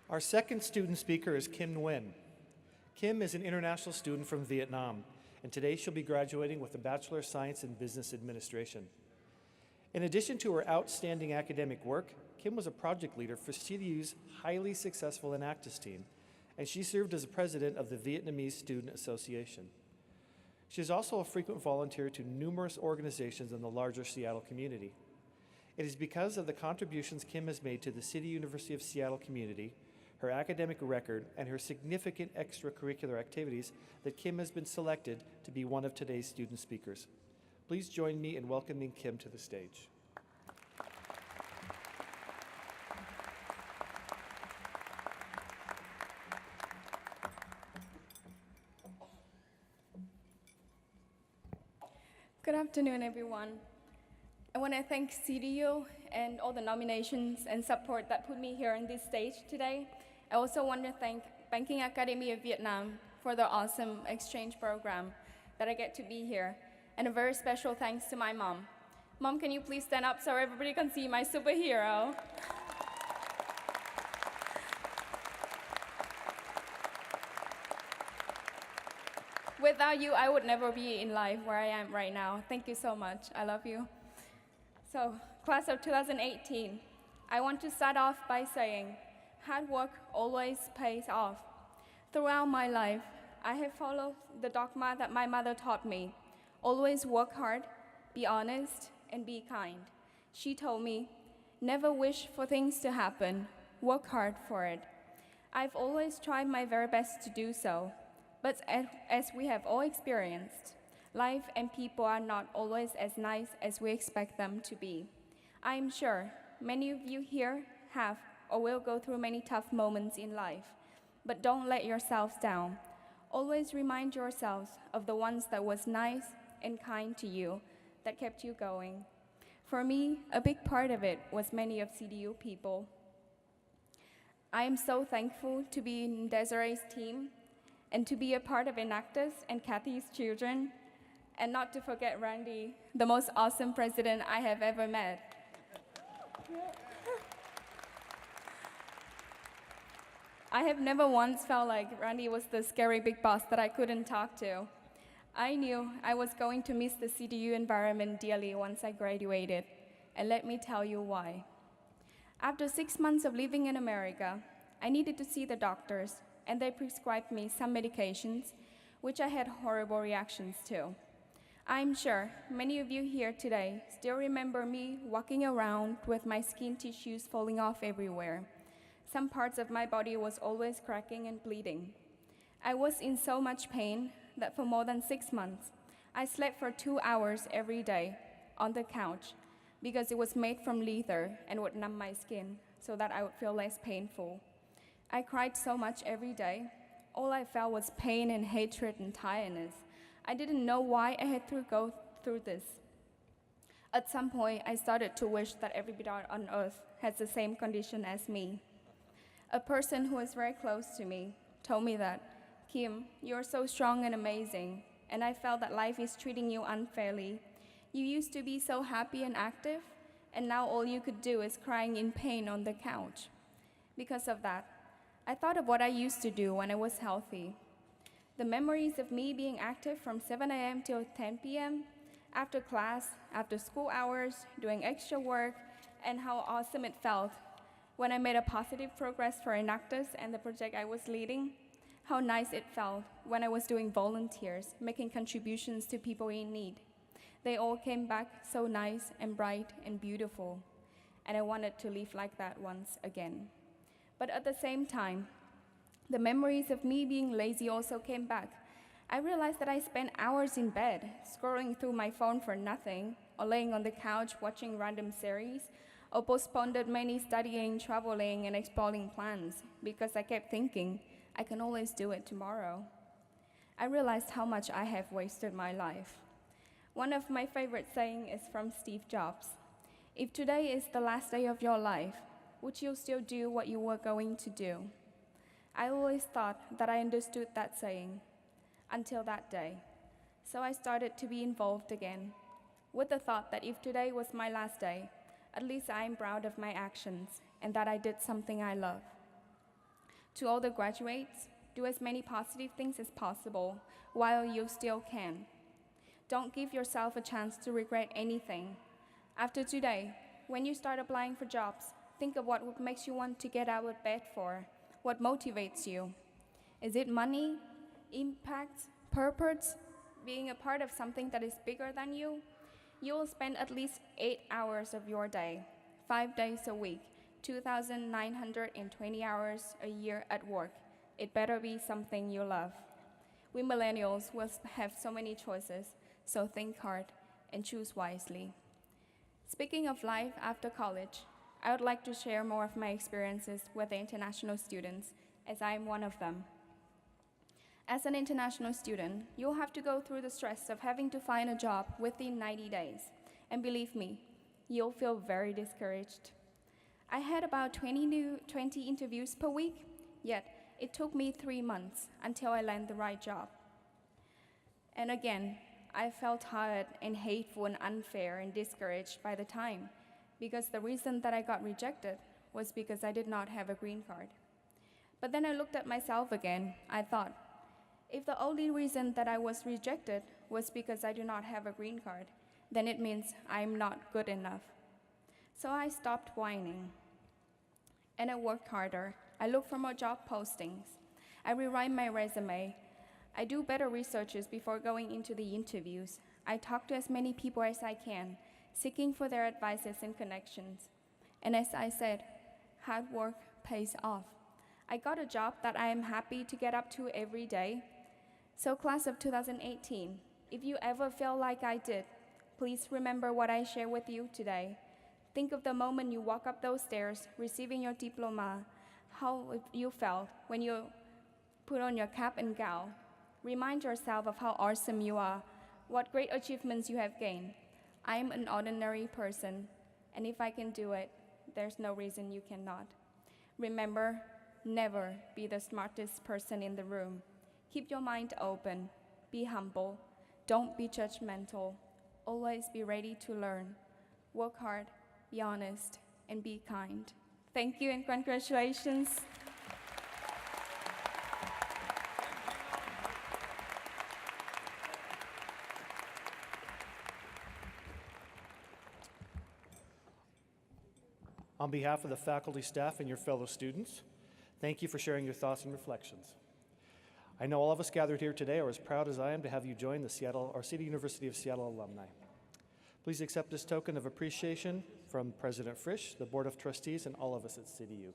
Our second student speaker is Kim Nguyen. Kim is an international student from Vietnam, and today she'll be graduating with a Bachelor of Science in Business Administration. In addition to her outstanding academic work, Kim was a project leader for CityU's highly successful Enactus team, and she served as the president of the Vietnamese Student Association. She is also a frequent volunteer to numerous organizations in the larger Seattle community. It is because of the contributions Kim has made to the City University of Seattle community, her academic record, and her significant extracurricular activities that Kim has been selected to be one of today's student speakers. Please join me in welcoming Kim to the stage. Good afternoon, everyone. I want to thank CityU and all the nominations and support that put me here on this stage today. I also want to thank Banking Academy of Vietnam for the awesome exchange program that I get to be here. And a very special thanks to my mom. Mom, can you please stand up so everybody can see my superhero? Without you, I would never be in life where I am right now. Thank you so much. I love you. So, class of 2018, I want to start off by saying, hard work always pays off. Throughout my life, I have followed the dogma that my mother taught me. Always work hard, be honest, and be kind. She told me, never wish for things to happen, work hard for it. I've always tried my very best to do so. But as we have all experienced, life and people are not always as nice as we expect them to be. I am sure many of you here have or will go through many tough moments in life, but don't let yourselves down. Always remind yourselves of the ones that was nice and kind to you that kept you going. For me, a big part of it was many of CityU people. I am so thankful to be in Desiree's team and to be a part of Enactus and Kathy's children, and not to forget Randy, the most awesome president I have ever met. I have never once felt like Randy was the scary big boss that I couldn't talk to. I knew I was going to miss the CityU environment dearly once I graduated, and let me tell you why. After 6 months of living in America, I needed to see the doctors, and they prescribed me some medications, which I had horrible reactions to. I'm sure many of you here today still remember me walking around with my skin tissues falling off everywhere. Some parts of my body was always cracking and bleeding. I was in so much pain that for more than 6 months, I slept for 2 hours every day on the couch because it was made from leather and would numb my skin so that I would feel less painful. I cried so much every day. All I felt was pain and hatred and tiredness. I didn't know why I had to go through this. At some point, I started to wish that everybody on earth has the same condition as me. A person who was very close to me told me that, Kim, you're so strong and amazing, and I felt that life is treating you unfairly. You used to be so happy and active, and now all you could do is crying in pain on the couch. Because of that, I thought of what I used to do when I was healthy. The memories of me being active from 7 a.m. till 10 p.m., after class, after school hours, doing extra work, and how awesome it felt when I made a positive progress for Enactus and the project I was leading, how nice it felt when I was doing volunteers, making contributions to people in need. They all came back so nice and bright and beautiful, and I wanted to live like that once again. But at the same time, the memories of me being lazy also came back. I realized that I spent hours in bed, scrolling through my phone for nothing, or laying on the couch watching random series, or postponed many studying, traveling, and exploring plans, because I kept thinking, I can always do it tomorrow. I realized how much I have wasted my life. One of my favorite sayings is from Steve Jobs. If today is the last day of your life, would you still do what you were going to do? I always thought that I understood that saying until that day. So I started to be involved again, with the thought that if today was my last day, at least I am proud of my actions and that I did something I love. To all the graduates, do as many positive things as possible while you still can. Don't give yourself a chance to regret anything. After today, when you start applying for jobs, think of what makes you want to get out of bed for, what motivates you. Is it money, impact, purpose, being a part of something that is bigger than you? You will spend at least 8 hours of your day, 5 days a week, 2,920 hours a year at work. It better be something you love. We millennials will have so many choices, so think hard and choose wisely. Speaking of life after college, I would like to share more of my experiences with the international students, as I am one of them. As an international student, you'll have to go through the stress of having to find a job within 90 days. And believe me, you'll feel very discouraged. I had about 20 interviews per week, yet it took me 3 months until I landed the right job. And again, I felt tired and hateful and unfair and discouraged by the time, because the reason that I got rejected was because I did not have a green card. But then I looked at myself again. I thought, if the only reason that I was rejected was because I do not have a green card, then it means I'm not good enough. So I stopped whining. And I worked harder. I looked for more job postings. I rewrite my resume. I do better researches before going into the interviews. I talk to as many people as I can, seeking for their advices and connections. And as I said, hard work pays off. I got a job that I am happy to get up to every day. So class of 2018, if you ever feel like I did, please remember what I share with you today. Think of the moment you walk up those stairs, receiving your diploma, how you felt when you put on your cap and gown. Remind yourself of how awesome you are, what great achievements you have gained. I'm an ordinary person, and if I can do it, there's no reason you cannot. Remember, never be the smartest person in the room. Keep your mind open, be humble, don't be judgmental, always be ready to learn. Work hard, be honest, and be kind. Thank you and congratulations. On behalf of the faculty, staff, and your fellow students, thank you for sharing your thoughts and reflections. I know all of us gathered here today are as proud as I am to have you join the City University of Seattle alumni. Please accept this token of appreciation from President Frisch, the Board of Trustees, and all of us at CityU.